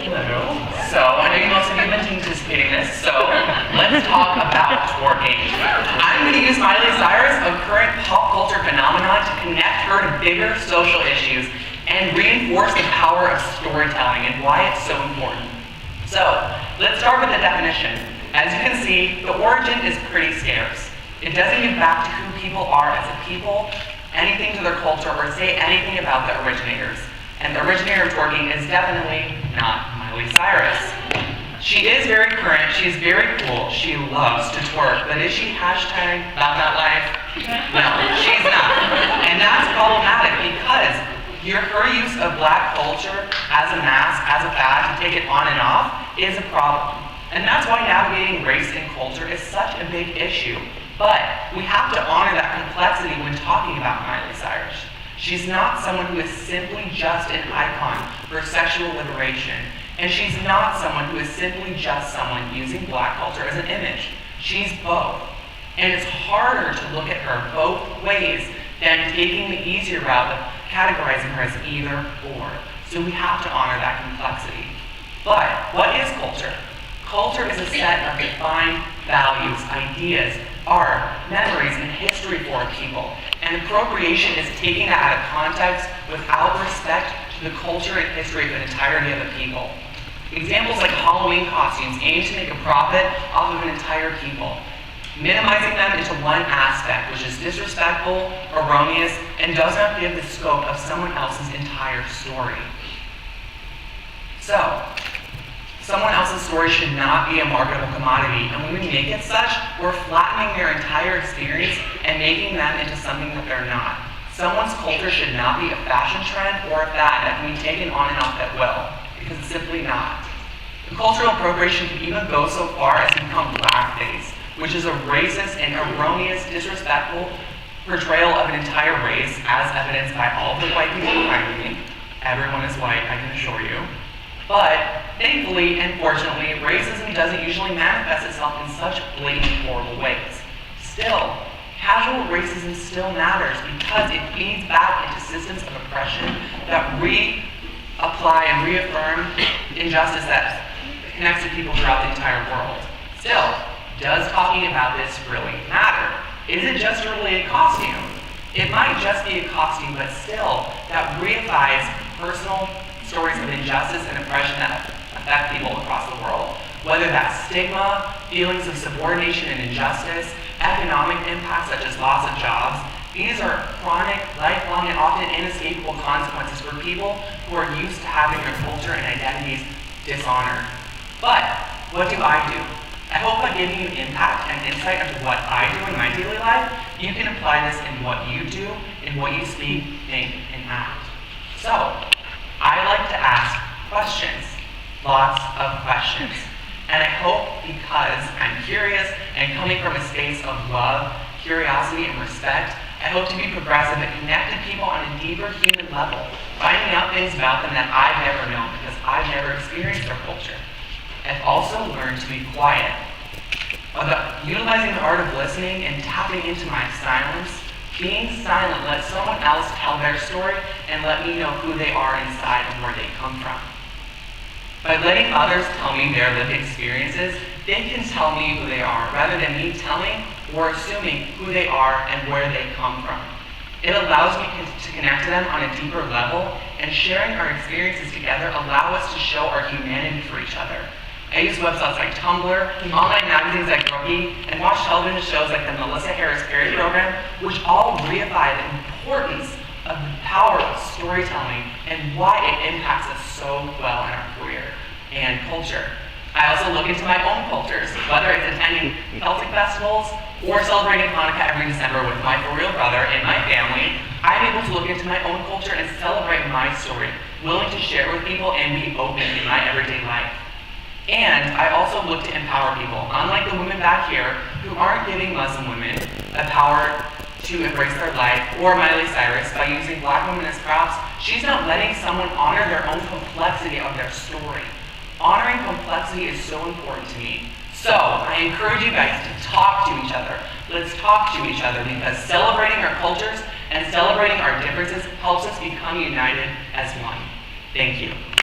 Hello. So, I know most of you have been anticipating this, so let's talk about twerking. I'm going to use Miley Cyrus, a current pop culture phenomenon, to connect her to bigger social issues and reinforce the power of storytelling and why it's so important. So, let's start with the definition. As you can see, the origin is pretty scarce. It doesn't get back to who people are as a people, anything to their culture, or say anything about the originators. And the originator of twerking is definitely not Miley Cyrus. She is very current, she's very cool, she loves to twerk, but is she hashtag about that life? No, she's not. And that's problematic because her use of black culture as a mask, as a fad, to take it on and off, is a problem. And that's why navigating race and culture is such a big issue. But we have to honor that complexity when talking about Miley Cyrus. She's not someone who is simply just an icon for sexual liberation. And she's not someone who is simply just someone using black culture as an image. She's both. And it's harder to look at her both ways than taking the easier route of categorizing her as either or. So we have to honor that complexity. But what is culture? Culture is a set of defined values, ideas, art, memories, and history for a people. And appropriation is taking that out of context without respect to the culture and history of the entirety of the people. Examples like Halloween costumes aim to make a profit off of an entire people, minimizing them into one aspect, which is disrespectful, erroneous, and does not give the scope of someone else's entire story. So, someone else's story should not be a marketable commodity, and when we make it such, we're flattening their entire experience and making them into something that they're not. Someone's culture should not be a fashion trend or a fad that can be taken on and off at will, because it's simply not. The cultural appropriation can even go so far as to become blackface, which is a racist and erroneous, disrespectful portrayal of an entire race, as evidenced by all of the white people behind me. Everyone is white, I can assure you. But, thankfully and fortunately, racism doesn't usually manifest itself in such blatant, horrible ways. Still, casual racism still matters because it feeds back into systems of oppression that reapply and reaffirm injustice that connects to people throughout the entire world. Still, does talking about this really matter? Is it just a related costume? It might just be a costume, but still, that reifies personal stories of injustice and oppression that affect people across the world. Whether that's stigma, feelings of subordination and injustice, economic impacts such as loss of jobs, these are chronic, lifelong, and often inescapable consequences for people who are used to having their culture and identities dishonored. But what do? I hope by giving you impact and insight into what I do in my daily life, you can apply this in what you do, in what you speak, think, and act. So, I like to ask questions, lots of questions. And I hope because I'm curious and coming from a space of love, curiosity, and respect, I hope to be progressive and connect to people on a deeper human level, finding out things about them that I've never known because I've never experienced their culture. I've also learned to be quiet, about utilizing the art of listening and tapping into my silence. Being silent lets someone else tell their story and let me know who they are inside and where they come from. By letting others tell me their lived experiences, they can tell me who they are rather than me telling or assuming who they are and where they come from. It allows me to connect to them on a deeper level, and sharing our experiences together allow us to show our humanity for each other. I use websites like Tumblr, online magazines like Rookie, and watch television shows like the Melissa Harris Perry program, which all reify the importance of the power of storytelling and why it impacts us so well in our career and culture. I also look into my own cultures, whether it's attending Celtic festivals or celebrating Hanukkah every December with my for-real brother and my family. I'm able to look into my own culture and celebrate my story, willing to share with people and be open in my everyday life. And I also look to empower people, unlike the women back here, who aren't giving Muslim women the power to embrace their life, or Miley Cyrus, by using black women as props. She's not letting someone honor their own complexity of their story. Honoring complexity is so important to me. So, I encourage you guys to talk to each other. Let's talk to each other, because celebrating our cultures and celebrating our differences helps us become united as one. Thank you.